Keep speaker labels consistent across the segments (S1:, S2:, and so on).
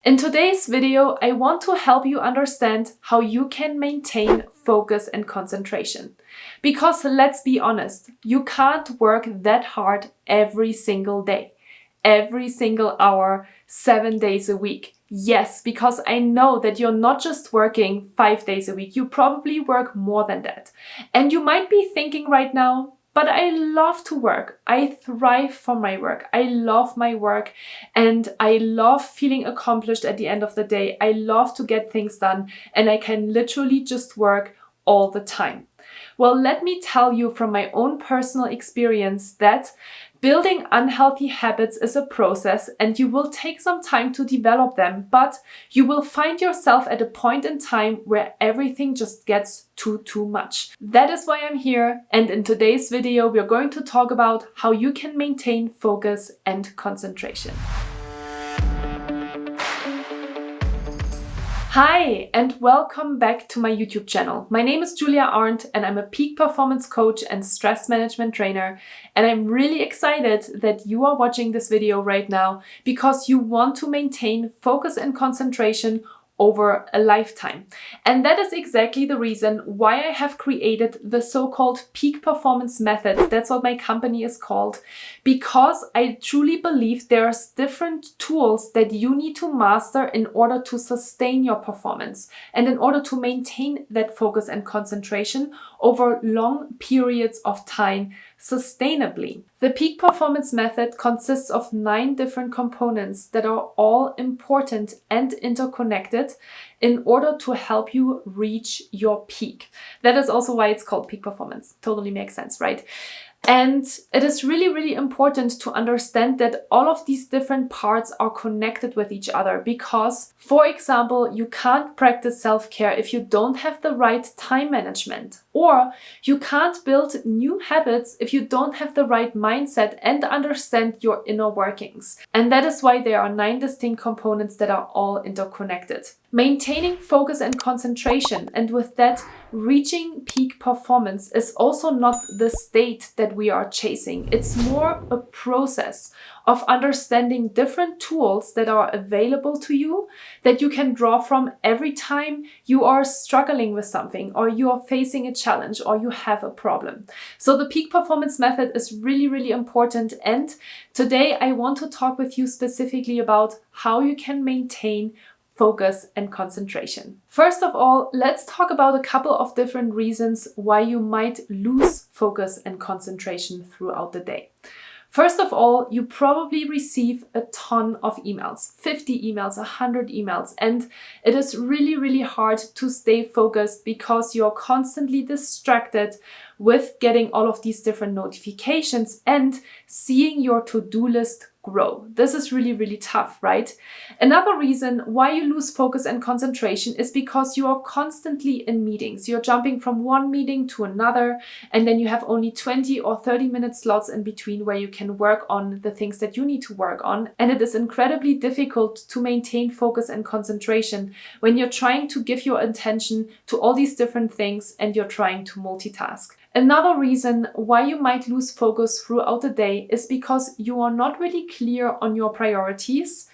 S1: In today's video, I want to help you understand how you can maintain focus and concentration. Because let's be honest, you can't work that hard every single day, every single hour, 7 days a week. Yes, because I know that you're not just working 5 days a week, you probably work more than that. And you might be thinking right now, but I love to work. I thrive for my work. I love my work and I love feeling accomplished at the end of the day. I love to get things done and I can literally just work all the time. Well, let me tell you from my own personal experience that building unhealthy habits is a process and you will take some time to develop them, but you will find yourself at a point in time where everything just gets too much. That is why I'm here, and in today's video we're going to talk about how you can maintain focus and concentration. Hi, and welcome back to my YouTube channel. My name is Julia Arndt and I'm a peak performance coach and stress management trainer. And I'm really excited that you are watching this video right now because you want to maintain focus and concentration over a lifetime. And that is exactly the reason why I have created the so-called peak performance method. That's what my company is called, because I truly believe there's different tools that you need to master in order to sustain your performance and in order to maintain that focus and concentration over long periods of time sustainably. The peak performance method consists of 9 different components that are all important and interconnected in order to help you reach your peak. That is also why it's called peak performance. Totally makes sense, right? And it is really important to understand that all of these different parts are connected with each other because, for example, you can't practice self-care if you don't have the right time management, or you can't build new habits if you don't have the right mindset and understand your inner workings. And that is why there are 9 distinct components that are all interconnected. Maintaining focus and concentration, and with that, reaching peak performance is also not the state that we are chasing. It's more a process of understanding different tools that are available to you that you can draw from every time you are struggling with something or you are facing a challenge or you have a problem. So the peak performance method is really important, and today I want to talk with you specifically about how you can maintain focus and concentration. First of all, let's talk about a couple of different reasons why you might lose focus and concentration throughout the day. First of all, you probably receive a ton of emails, 50 emails, 100 emails, and it is really hard to stay focused because you're constantly distracted with getting all of these different notifications and seeing your to-do list grow. This is really tough, right? Another reason why you lose focus and concentration is because you are constantly in meetings. You're jumping from one meeting to another, and then you have only 20 or 30-minute slots in between where you can work on the things that you need to work on. And it is incredibly difficult to maintain focus and concentration when you're trying to give your attention to all these different things and you're trying to multitask. Another reason why you might lose focus throughout the day is because you are not really clear on your priorities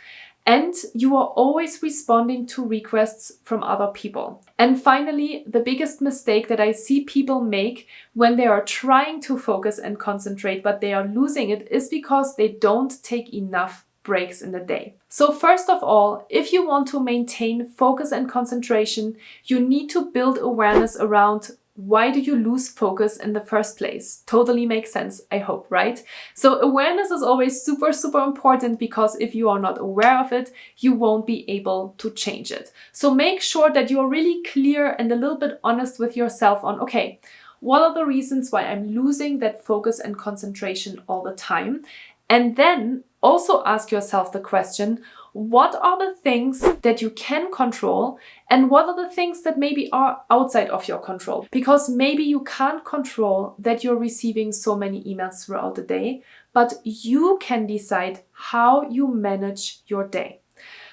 S1: and you are always responding to requests from other people. And finally, the biggest mistake that I see people make when they are trying to focus and concentrate but they are losing it is because they don't take enough breaks in the day. So first of all, if you want to maintain focus and concentration, you need to build awareness around why do you lose focus in the first place? Totally makes sense, I hope, right? So awareness is always super important because if you are not aware of it, you won't be able to change it. So make sure that you're really clear and a little bit honest with yourself on, okay, what are the reasons why I'm losing that focus and concentration all the time? And then also ask yourself the question, what are the things that you can control and what are the things that maybe are outside of your control? Because maybe you can't control that you're receiving so many emails throughout the day, but you can decide how you manage your day.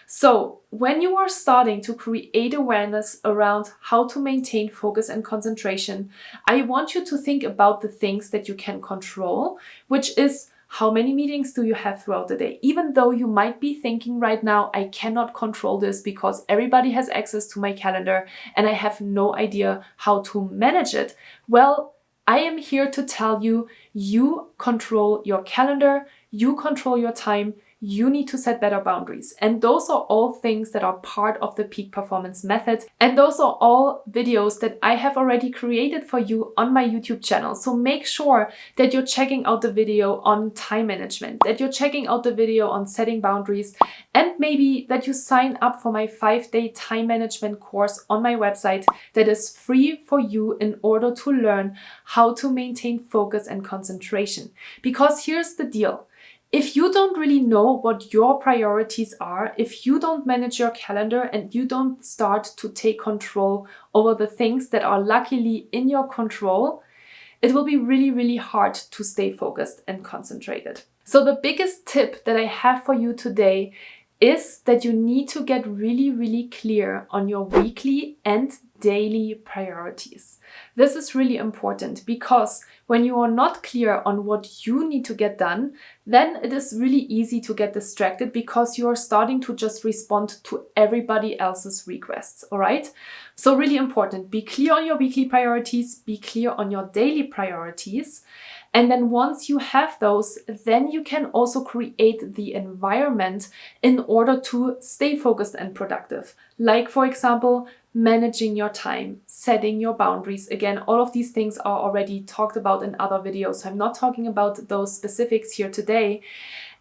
S1: So when you are starting to create awareness around how to maintain focus and concentration, I want you to think about the things that you can control, which is How many meetings do you have throughout the day? Even though you might be thinking right now, I cannot control this because everybody has access to my calendar and I have no idea how to manage it. Well, I am here to tell you, you control your calendar, you control your time, you need to set better boundaries. And those are all things that are part of the peak performance method. And those are all videos that I have already created for you on my YouTube channel. So make sure that you're checking out the video on time management, that you're checking out the video on setting boundaries, and maybe that you sign up for my 5-day time management course on my website that is free for you in order to learn how to maintain focus and concentration. Because here's the deal. If you don't really know what your priorities are, if you don't manage your calendar and you don't start to take control over the things that are luckily in your control, it will be really, really hard to stay focused and concentrated. So the biggest tip that I have for you today is that you need to get really, really clear on your weekly and daily priorities. This is really important because when you are not clear on what you need to get done, then it is really easy to get distracted because you are starting to just respond to everybody else's requests, all right? So really important, be clear on your weekly priorities, be clear on your daily priorities. And then once you have those, then you can also create the environment in order to stay focused and productive. Like, for example, managing your time, setting your boundaries. Again, all of these things are already talked about in other videos. So I'm not talking about those specifics here today.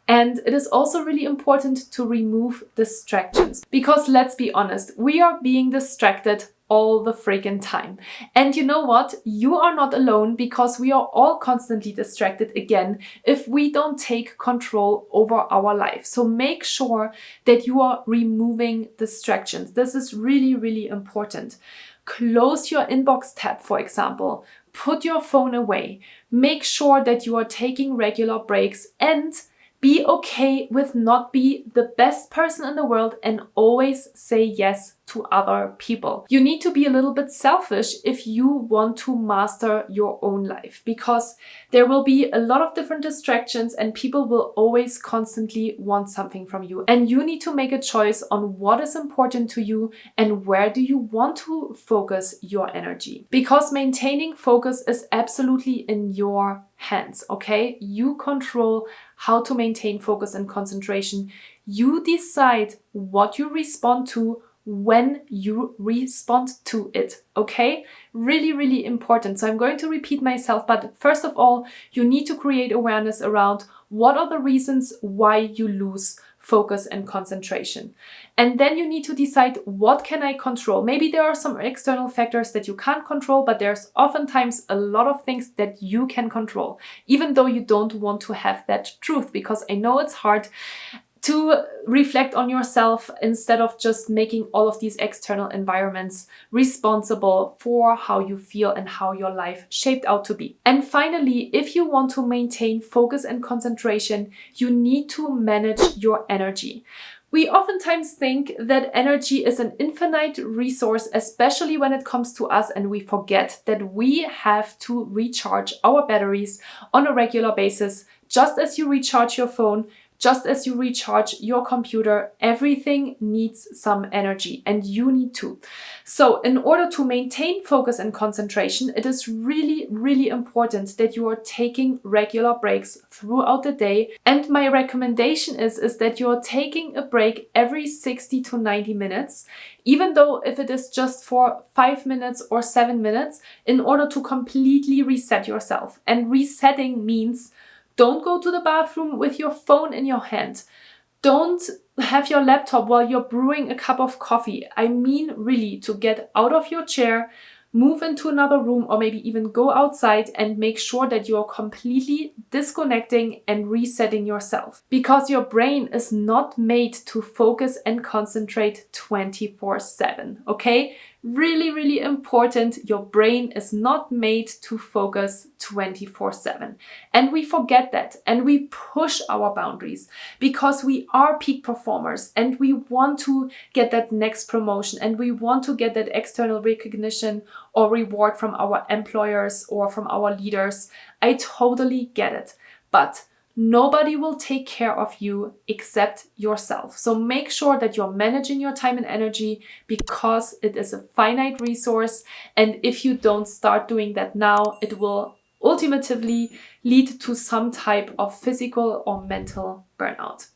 S1: And it is also really important to remove distractions because let's be honest, we are being distracted all the freaking time. And you know what? You are not alone because we are all constantly distracted again if we don't take control over our life. So make sure that you are removing distractions. This is really, really important. Close your inbox tab, for example. Put your phone away. Make sure that you are taking regular breaks and be okay with not be the best person in the world and always say yes to other people. You need to be a little bit selfish if you want to master your own life because there will be a lot of different distractions and people will always constantly want something from you. And you need to make a choice on what is important to you and where do you want to focus your energy. Because maintaining focus is absolutely in your hands, okay? You control how to maintain focus and concentration. You decide what you respond to when you respond to it, okay? Really, really important. So I'm going to repeat myself, but first of all, you need to create awareness around what are the reasons why you lose focus and concentration. And then you need to decide, what can I control? Maybe there are some external factors that you can't control, but there's oftentimes a lot of things that you can control, even though you don't want to have that truth, because I know it's hard to reflect on yourself instead of just making all of these external environments responsible for how you feel and how your life shaped out to be. And finally, if you want to maintain focus and concentration, you need to manage your energy. We oftentimes think that energy is an infinite resource, especially when it comes to us, and we forget that we have to recharge our batteries on a regular basis, just as you recharge your phone. Just as you recharge your computer, everything needs some energy and you need to. So in order to maintain focus and concentration, it is really, really important that you are taking regular breaks throughout the day. And my recommendation is that you are taking a break every 60 to 90 minutes, even though if it is just for 5 minutes or 7 minutes, in order to completely reset yourself. And resetting means don't go to the bathroom with your phone in your hand. Don't have your laptop while you're brewing a cup of coffee. I mean really to get out of your chair, move into another room, or maybe even go outside and make sure that you're completely disconnecting and resetting yourself. Because your brain is not made to focus and concentrate 24/7, okay? Really, really important. Your brain is not made to focus 24/7. And we forget that and we push our boundaries because we are peak performers and we want to get that next promotion and we want to get that external recognition or reward from our employers or from our leaders. I totally get it. But nobody will take care of you except yourself. So make sure that you're managing your time and energy, because it is a finite resource. And if you don't start doing that now, it will ultimately lead to some type of physical or mental burnout.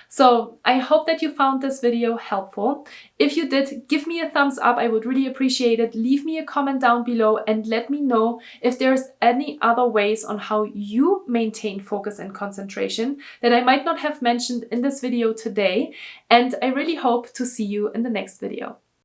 S1: So I hope that you found this video helpful. If you did, give me a thumbs up. I would really appreciate it. Leave me a comment down below and let me know if there's any other ways on how you maintain focus and concentration that I might not have mentioned in this video today. And I really hope to see you in the next video.